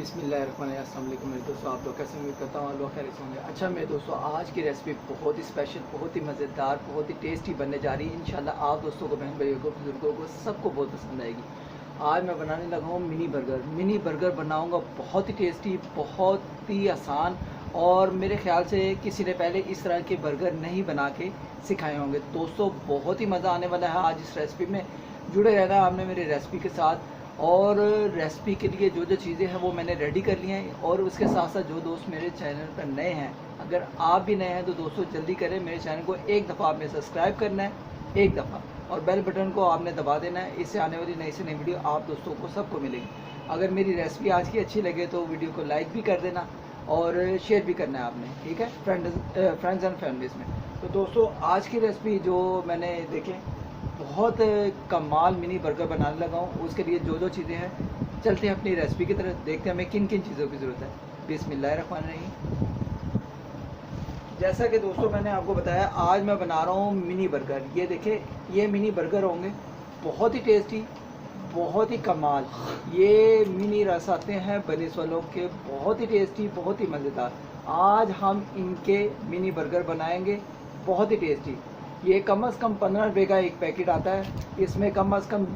बिस्मिल्लाहिर्रहमानिर्रहीम। अस्सलाम वालेकुम मेरे दोस्तों, आप लोग कैसे? उम्मीद करता हूँ आप लोग खैरियत से होंगे। अच्छा मेरे दोस्तों, आज की रेसिपी बहुत ही स्पेशल, बहुत ही मज़ेदार, बहुत ही टेस्टी बनने जा रही है। इंशाल्लाह आप दोस्तों को, बहन भाइयों को, बुजुर्गों को, सबको बहुत पसंद आएगी। आज मैं बनाने लगा हूँ मिनी बर्गर। मिनी बर्गर बनाऊँगा बहुत ही टेस्टी, बहुत ही आसान, और मेरे ख्याल से किसी ने पहले इस तरह के बर्गर नहीं बना के सिखाए होंगे। दोस्तों बहुत ही मज़ा आने वाला है आज इस रेसिपी में। जुड़े रहना आपने मेरी रेसिपी के साथ। और रेसिपी के लिए जो जो चीज़ें हैं वो मैंने रेडी कर ली हैं। और उसके साथ साथ जो दोस्त मेरे चैनल पर नए हैं, अगर आप भी नए हैं तो दोस्तों जल्दी करें, मेरे चैनल को एक दफ़ा आपने सब्सक्राइब करना है, एक दफ़ा, और बेल बटन को आपने दबा देना है। इससे आने वाली नई से नई वीडियो आप दोस्तों को सबको मिलेगी। अगर मेरी रेसिपी आज की अच्छी लगे तो वीडियो को लाइक भी कर देना और शेयर भी करना है आपने, ठीक है, फ्रेंड्स एंड फैमिलीज़ में। तो दोस्तों आज की रेसिपी जो मैंने देखें, बहुत कमाल मिनी बर्गर बनाने लगा हूँ। उसके लिए जो जो चीज़ें हैं, चलते हैं अपनी रेसिपी की तरफ, देखते हैं हमें किन किन चीज़ों की ज़रूरत है। बिस्मिल्लाहिर्रहमानिर्रहीम। जैसा कि दोस्तों मैंने आपको बताया, आज मैं बना रहा हूँ मिनी बर्गर। ये देखें, ये मिनी बर्गर होंगे बहुत ही टेस्टी, बहुत ही कमाल। ये मिनी रस आते हैं बनीस वालों के, बहुत ही टेस्टी, बहुत ही मज़ेदार। आज हम इनके मिनी बर्गर बनाएंगे, बहुत ही टेस्टी। ये कम से कम 15 रुपये का एक पैकेट आता है। इसमें कम से कम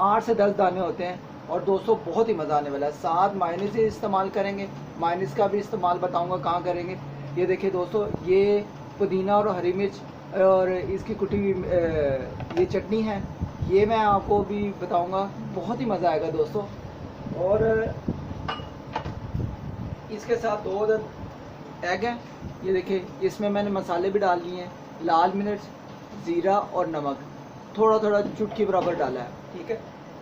8 से 10 दाने होते हैं। और दोस्तों बहुत ही मज़ा आने वाला है। साथ मायनीस से इस्तेमाल करेंगे, मायनीस का भी इस्तेमाल बताऊंगा कहाँ करेंगे। ये देखिए दोस्तों, ये पुदीना और हरी मिर्च और इसकी कुटी हुई ये चटनी है, ये मैं आपको भी बताऊंगा। बहुत ही मज़ा आएगा दोस्तों। और इसके साथ 2 एग हैं। ये देखिए, इसमें मैंने मसाले भी डाल लिए हैं, लाल मिर्च, ज़ीरा और नमक थोड़ा थोड़ा चुटकी बराबर डाला है, ठीक है।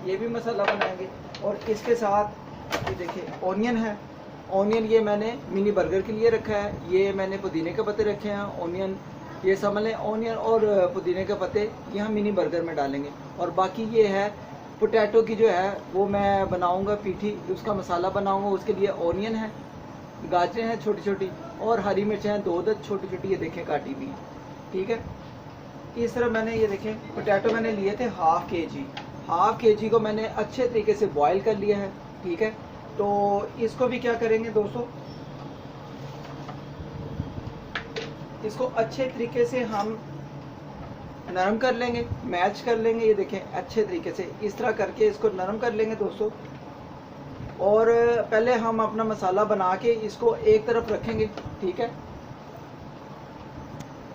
ये भी मसाला बनाएंगे। और इसके साथ ये देखिए ऑनियन है। ऑनियन ये मैंने मिनी बर्गर के लिए रखा है। ये मैंने पुदीने के पत्ते रखे हैं, ऑनियन ये समझ लें, ऑनियन और पुदीने के पत्ते ये हम मिनी बर्गर में डालेंगे। और बाकी ये है पोटैटो की जो है वो मैं बनाऊँगा पीठी, उसका मसाला बनाऊँगा। उसके लिए ऑनियन है, गाजरें हैं छोटी छोटी, और हरी मिर्च हैं 2 छोटी छोटी, ये देखें काटी हुई हैं, ठीक है। इस तरह मैंने ये देखें पोटैटो मैंने लिए थे हाफ के जी को मैंने अच्छे तरीके से बॉईल कर लिया है, ठीक है। तो इसको भी क्या करेंगे दोस्तों, इसको अच्छे तरीके से हम नरम कर लेंगे, मैच कर लेंगे। ये देखें अच्छे तरीके से इस तरह करके इसको नरम कर लेंगे दोस्तों। और पहले हम अपना मसाला बना के इसको एक तरफ रखेंगे, ठीक है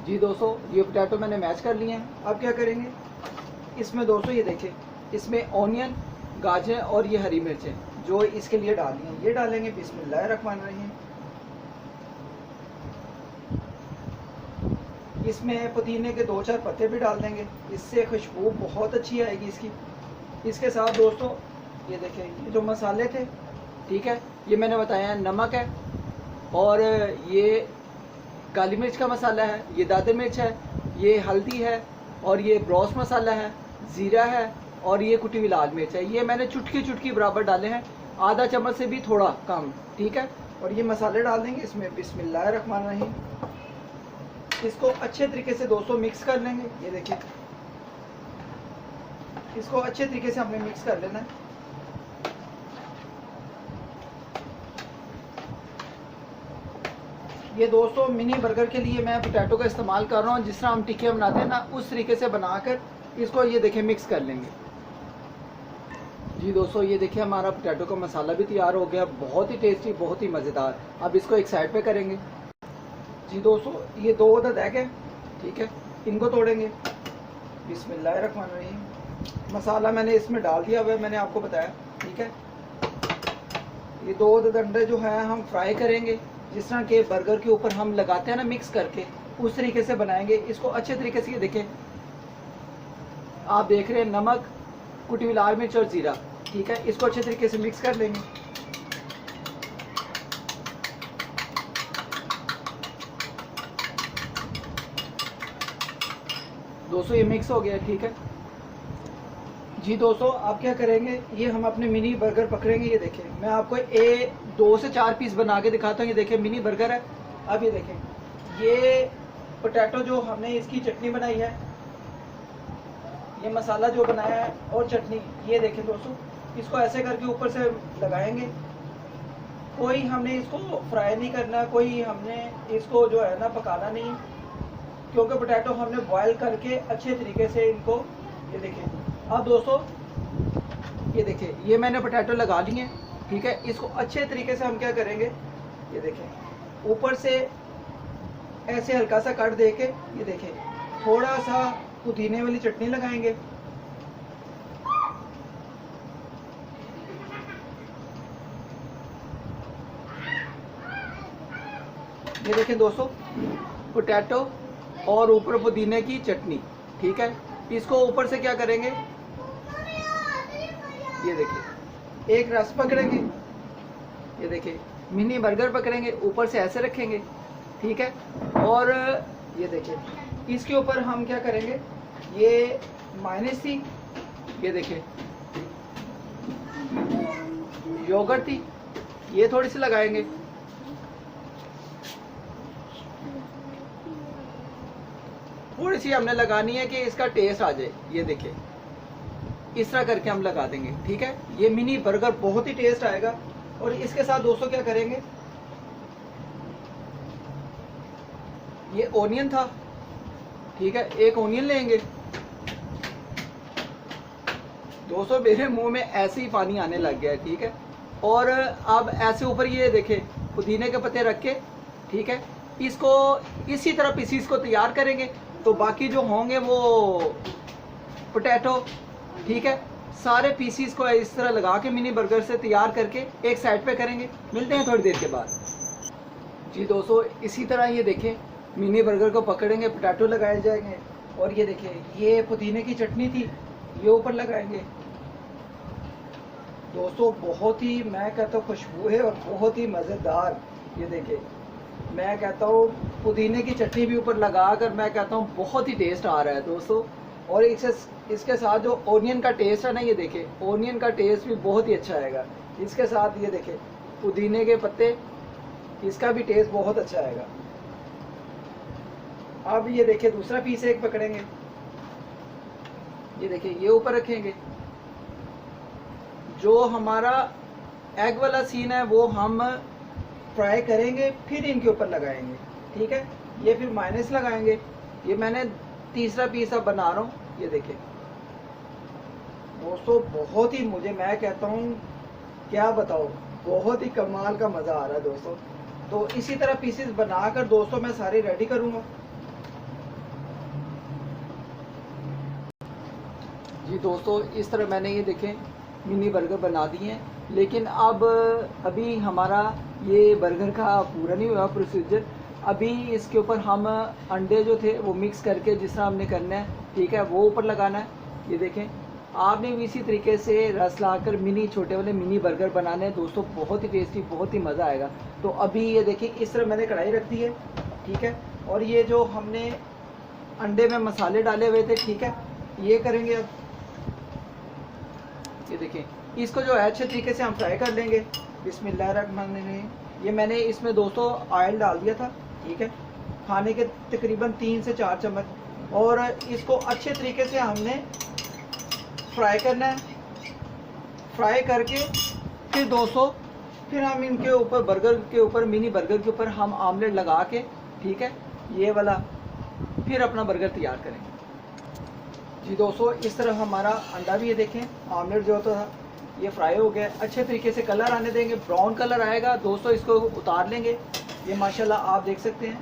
जी। दोस्तों ये पोटैटो मैंने मैच कर लिए हैं। अब क्या करेंगे, इसमें दोस्तों ये देखिए, इसमें ऑनियन, गाजर और ये हरी मिर्चें जो इसके लिए डाली हैं, ये डालेंगे। बिस्मिल्लाहिर्रहमानिर्रहीम। इसमें पुदीने के 2-4 पत्ते भी डाल देंगे, इससे खुशबू बहुत अच्छी आएगी इसकी। इसके साथ दोस्तों ये देखें, ये जो मसाले थे, ठीक है, ये मैंने बताया नमक है, और ये काली मिर्च का मसाला है, ये दादर मिर्च है, ये हल्दी है, और ये ब्रोस मसाला है, ज़ीरा है, और ये कुटी हुई लाल मिर्च है। ये मैंने चुटकी चुटकी बराबर डाले हैं, आधा चम्मच से भी थोड़ा कम, ठीक है। और ये मसाले डाल देंगे इसमें। बिस्मिल्लाहिर्रहमानिर्रहीम। इसको अच्छे तरीके से दोस्तों मिक्स कर लेंगे। ये देखिए, इसको अच्छे तरीके से हमने मिक्स कर लेना है। ये दोस्तों मिनी बर्गर के लिए मैं पोटैटो का इस्तेमाल कर रहा हूँ। जिस तरह हम टिक्के बनाते हैं ना, उस तरीके से बनाकर इसको ये देखें मिक्स कर लेंगे जी। दोस्तों ये देखिए, हमारा पोटैटो का मसाला भी तैयार हो गया, बहुत ही टेस्टी, बहुत ही मज़ेदार। अब इसको एक साइड पे करेंगे जी। दोस्तों ये 2 अदद एग है, ठीक है, इनको तोड़ेंगे। बिस्मिल्लाहिर्रहमानिर्रहीम। मसाला मैंने इसमें डाल दिया हुआ है, मैंने आपको बताया, ठीक है। ये 2 अदद अंडे जो है हम फ्राई करेंगे, जिस तरह के बर्गर के ऊपर हम लगाते हैं ना मिक्स करके, उस तरीके से बनाएंगे इसको अच्छे तरीके से। ये देखें, आप देख रहे हैं नमक, कुटी हुई लाल मिर्च और ज़ीरा, ठीक है। इसको अच्छे तरीके से मिक्स कर लेंगे। दोस्तों ये मिक्स हो गया, ठीक है जी। दोस्तों अब क्या करेंगे, ये हम अपने मिनी बर्गर पकड़ेंगे। ये देखें, मैं आपको 2 से 4 पीस बना के दिखाता हूँ। ये देखें मिनी बर्गर है। अब ये देखें, ये पोटैटो जो हमने इसकी चटनी बनाई है, ये मसाला जो बनाया है और चटनी, ये देखें दोस्तों, इसको ऐसे करके ऊपर से लगाएंगे, कोई हमने इसको फ्राई नहीं करना, कोई हमने इसको जो है ना पकाना नहीं, क्योंकि पोटैटो हमने बॉयल करके अच्छे तरीके से इनको, ये देखिए। अब दोस्तों ये देखिए, ये मैंने पोटैटो लगा लिए, ठीक है। इसको अच्छे तरीके से हम क्या करेंगे, ये देखें, ऊपर से ऐसे हल्का सा कट दे के, ये देखें, थोड़ा सा पुदीने वाली चटनी लगाएंगे। ये देखें दोस्तों, पोटैटो और ऊपर पुदीने की चटनी, ठीक है। इसको ऊपर से क्या करेंगे, ये देखिए, एक रस पकड़ेंगे, ये देखिए, मिनी बर्गर पकड़ेंगे, ऊपर से ऐसे रखेंगे, ठीक है। और ये देखिए, इसके ऊपर हम क्या करेंगे, ये मायोनेज़ थी, ये देखिए, योगर्ट थी, ये थोड़ी सी लगाएंगे। थोड़ी सी हमने लगानी है कि इसका टेस्ट आ जाए, ये देखिए, इस तरह करके हम लगा देंगे, ठीक है। ये मिनी बर्गर बहुत ही टेस्ट आएगा। और इसके साथ दोस्तों क्या करेंगे, ये ओनियन था, ठीक है, एक ओनियन लेंगे। दोस्तों मेरे मुंह में ऐसे ही पानी आने लग गया है, ठीक है। और अब ऐसे ऊपर ये देखे पुदीने के पत्ते रख के, ठीक है, इसको इसी तरह पीसीस को तैयार करेंगे। तो बाकी जो होंगे वो पोटैटो, ठीक है, सारे पीसीस को इस तरह लगा के मिनी बर्गर से तैयार करके एक साइड पे करेंगे। मिलते हैं थोड़ी देर के बाद। जी दोस्तों, इसी तरह ये देखें, मिनी बर्गर को पकड़ेंगे, पोटैटो लगाए जाएंगे, और ये देखिए, ये पुदीने की चटनी थी, ये ऊपर लगाएंगे। दोस्तों बहुत ही, मैं कहता हूँ, खुशबू है और बहुत ही मज़ेदार। ये देखिए, मैं कहता हूँ पुदीने की चटनी भी ऊपर लगा कर, मैं कहता हूँ बहुत ही टेस्ट आ रहा है दोस्तों। और इसके साथ जो ओनियन का टेस्ट है ना, ये देखिए, ओनियन का टेस्ट भी बहुत ही अच्छा आएगा इसके साथ। ये देखिए, पुदीने के पत्ते, इसका भी टेस्ट बहुत अच्छा आएगा। अब ये देखिए, दूसरा पीस एक पकड़ेंगे, ये देखिए, ये ऊपर रखेंगे। जो हमारा एग वाला सीन है वो हम फ्राई करेंगे, फिर इनके ऊपर लगाएंगे, ठीक है। ये फिर मायोनेज़ लगाएंगे। ये मैंने तीसरा पीस अब बना रहा हूँ, ये देखिए दोस्तों, बहुत ही, मुझे, मैं कहता हूँ, क्या बताओ, बहुत ही कमाल का मज़ा आ रहा है दोस्तों। तो इसी तरह पीसेस बनाकर दोस्तों मैं सारे रेडी करूँगा। जी दोस्तों, इस तरह मैंने ये देखें मिनी बर्गर बना दिए हैं। लेकिन अब अभी हमारा ये बर्गर का पूरा नहीं हुआ प्रोसीजर। अभी इसके ऊपर हम अंडे जो थे वो मिक्स करके जिस तरह हमने करना है, ठीक है, वो ऊपर लगाना है। ये देखें, आपने भी इसी तरीके से रस लाकर मिनी, छोटे वाले मिनी बर्गर बनाने हैं दोस्तों, बहुत ही टेस्टी, बहुत ही मज़ा आएगा। तो अभी ये देखिए, इस तरह मैंने कढ़ाई रख दी है, ठीक है। और ये जो हमने अंडे में मसाले डाले हुए थे, ठीक है, ये करेंगे अब। ये देखें, इसको जो है अच्छे तरीके से हम फ्राई कर लेंगे। बिस्मिल्लाहिर्रहमानिर्रहीम। ये मैंने इसमें दोस्तों ऑयल डाल दिया था, ठीक है, खाने के तकरीबन 3 से 4 चम्मच। और इसको अच्छे तरीके से हमने फ्राई करना है। फ्राई करके फिर दोस्तों, फिर हम इनके ऊपर, बर्गर के ऊपर, मिनी बर्गर के ऊपर हम आमलेट लगा के, ठीक है, ये वाला, फिर अपना बर्गर तैयार करेंगे। जी दोस्तों, इस तरह हमारा अंडा भी, ये देखें, आमलेट जो होता था ये फ्राई हो गया। अच्छे तरीके से कलर आने देंगे, ब्राउन कलर आएगा दोस्तों, इसको उतार लेंगे। ये माशाल्लाह आप देख सकते हैं,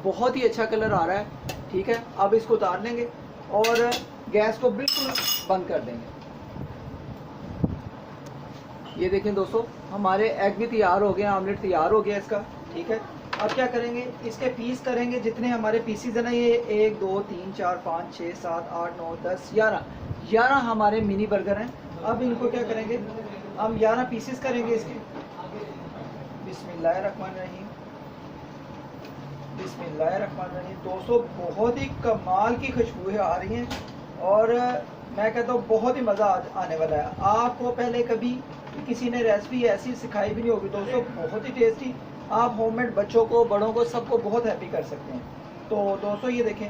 बहुत ही अच्छा कलर आ रहा है, ठीक है। अब इसको उतार लेंगे और गैस को बिल्कुल बंद कर देंगे। ये देखें दोस्तों, हमारे एग भी तैयार हो गए, आमलेट तैयार हो गया इसका, ठीक है। अब क्या करेंगे, इसके पीस करेंगे, जितने हमारे पीसीज है ना, ये 1 2 3 4 5 6 7 8 9 10 11 हमारे मिनी बर्गर हैं। अब इनको क्या करेंगे, हम 11 पीसेस करेंगे इसके। बिस्मिल्लाहिर्रहमानिर्रहीम, बिस्मिल्लाहिर्रहमानिर्रहीम। दोस्तों बहुत ही कमाल की खुशबू आ रही हैं, और मैं कहता हूँ बहुत ही मज़ा आने वाला है। आपको पहले कभी किसी ने रेसिपी ऐसी सिखाई भी नहीं होगी दोस्तों, बहुत ही टेस्टी। आप होममेड बच्चों को, बड़ों को, सबको बहुत हैप्पी कर सकते हैं। तो दोस्तों ये देखें,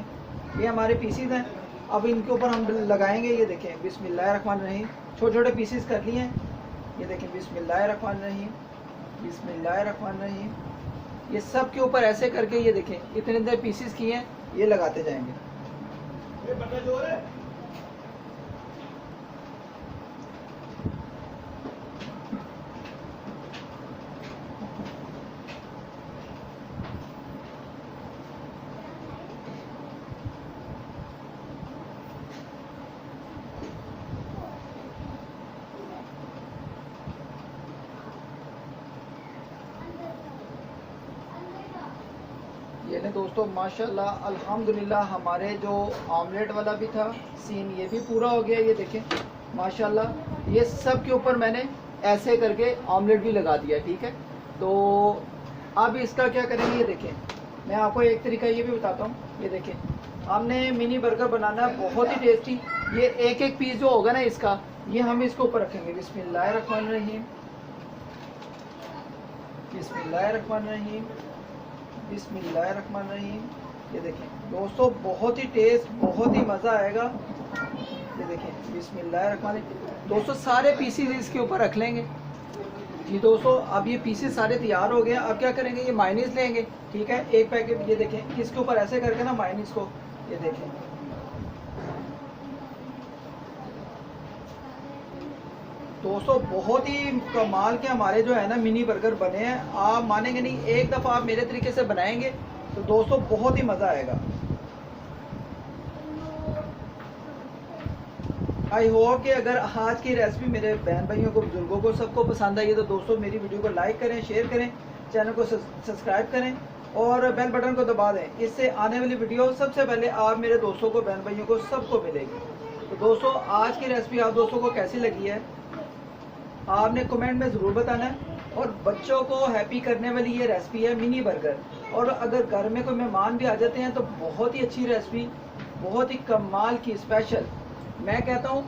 ये हमारे पीसीज हैं। अब इनके ऊपर हम लगाएंगे। ये देखें, बिस्मिल्लाहिर्रहमानिर्रहीम, छोटे छोटे पीसेस कर लिए हैं। ये देखें, बिस्मिल्लाहिर्रहमानिर्रहीम, बिस्मिल्लाहिर्रहमानिर्रहीम। ये सब के ऊपर ऐसे करके ये देखें इतने इतने पीसेस किए हैं, ये लगाते जाएंगे। ये ने दोस्तों माशाल्लाह अल्हम्दुलिल्लाह हमारे जो ऑमलेट वाला भी था सीन ये भी पूरा हो गया। ये देखें माशाल्लाह ये सब के ऊपर मैंने ऐसे करके ऑमलेट भी लगा दिया। ठीक है, तो अब इसका क्या करेंगे, ये देखें मैं आपको एक तरीका ये भी बताता हूँ। ये देखें हमने मिनी बर्गर बनाना है बहुत ही टेस्टी। ये एक एक पीस जो होगा ना इसका, ये हम इसके ऊपर रखेंगे। बिस्मिल्लाहिर्रहमानिर्रहीम, बिस्मिल्लाहिर्रहमानिर्रहीम, बिस्मिल्लाहिर्रहमानिर्रहीम। ये देखें दोस्तों बहुत ही टेस्ट, बहुत ही मज़ा आएगा। ये देखें बिस्मिल्लाहिर्रहमानिर्रहीम। दोस्तों सारे पीसीज इसके ऊपर रख लेंगे। जी दोस्तों अब ये पीसेस सारे तैयार हो गए। अब क्या करेंगे, ये मायोनीज लेंगे। ठीक है, एक पैकेट। ये देखें इसके ऊपर ऐसे करके ना मायोनीज को, ये देखें दोस्तों बहुत ही कमाल के हमारे जो है ना मिनी बर्गर बने हैं। आप मानेंगे नहीं, एक दफ़ा आप मेरे तरीके से बनाएंगे तो दोस्तों बहुत ही मज़ा आएगा। आई होप कि अगर आज की रेसिपी मेरे बहन भाइयों को, बुजुर्गों को, सबको पसंद आई है तो दोस्तों मेरी वीडियो को लाइक करें, शेयर करें, चैनल को सब्सक्राइब करें और बेल बटन को दबा दें। इससे आने वाली वीडियो सबसे पहले आप मेरे दोस्तों को, बहन भाइयों को, सबको मिलेगी। तो दोस्तों आज की रेसिपी आप दोस्तों को कैसी लगी है आपने कमेंट में ज़रूर बताना है। और बच्चों को हैप्पी करने वाली ये रेसिपी है मिनी बर्गर। और अगर घर में कोई मेहमान भी आ जाते हैं तो बहुत ही अच्छी रेसिपी, बहुत ही कमाल की स्पेशल। मैं कहता हूँ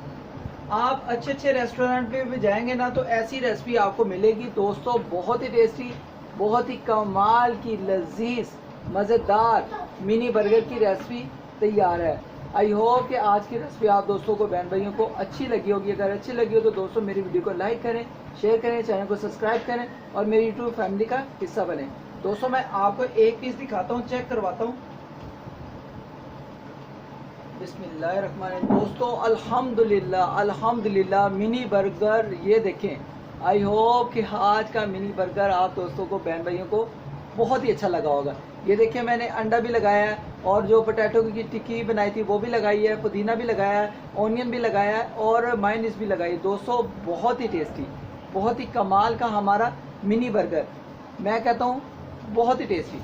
आप अच्छे अच्छे रेस्टोरेंट पे भी जाएंगे ना तो ऐसी रेसिपी आपको मिलेगी दोस्तों। बहुत ही टेस्टी, बहुत ही कमाल की लजीज मज़ेदार मिनी बर्गर की रेसिपी तैयार है। आई होप कि आज की रेसिपी आप दोस्तों को, बहन भाइयों को अच्छी लगी होगी। अगर अच्छी लगी हो तो दोस्तों मेरी वीडियो को लाइक करें, शेयर करें, चैनल को सब्सक्राइब करें और मेरी यूट्यूब फैमिली का हिस्सा बने। दोस्तों मैं आपको एक पीस दिखाता हूँ, चेक करवाता हूँ। बिस्मिल्लाहिर्रहमानिर्रहीम। दोस्तों अल्हम्दुलिल्लाह अल्हम्दुलिल्लाह मिनी बर्गर ये देखें। आई होप कि आज का मिनी बर्गर आप दोस्तों को, बहन भाइयों को बहुत ही अच्छा लगा होगा। ये देखिए मैंने अंडा भी लगाया है और जो पोटैटो की टिक्की बनाई थी वो भी लगाई है, पुदीना भी लगाया है, ऑनियन भी लगाया है और मायोनीज भी लगाई। दोस्तों बहुत ही टेस्टी, बहुत ही कमाल का हमारा मिनी बर्गर। मैं कहता हूँ बहुत ही टेस्टी,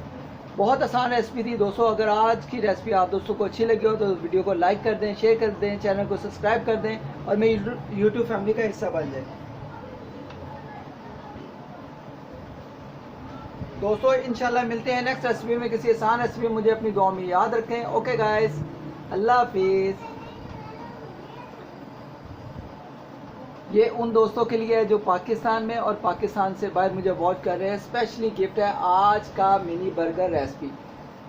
बहुत आसान रेसिपी थी दोस्तों। अगर आज की रेसिपी आप दोस्तों को अच्छी लगी हो तो वीडियो को लाइक कर दें, शेयर कर दें, चैनल को सब्सक्राइब कर दें और मेरी यूट्यूब फैमिली का हिस्सा बन जाए। दोस्तों इंशाल्लाह मिलते हैं नेक्स्ट रेसिपी में, किसी आसान रेसिपी। मुझे अपनी दुआ में याद रखें। ओके गाइस, अल्लाह हाफिज़। ये उन दोस्तों के लिए है जो पाकिस्तान में और पाकिस्तान से बाहर मुझे वॉच कर रहे हैं। स्पेशली गिफ्ट है आज का मिनी बर्गर रेसिपी।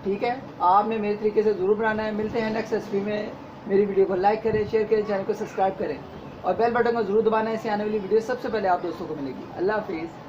ठीक है, आपने मेरे तरीके से ज़रूर बनाना है। मिलते हैं नेक्स्ट रेसिपी में। मेरी वीडियो को लाइक करें, शेयर करें, चैनल को सब्सक्राइब करें और बेल बटन को ज़रूर दबाना है। इससे आने वाली वीडियो सबसे पहले आप दोस्तों को मिलेगी। अल्लाह हाफिज़।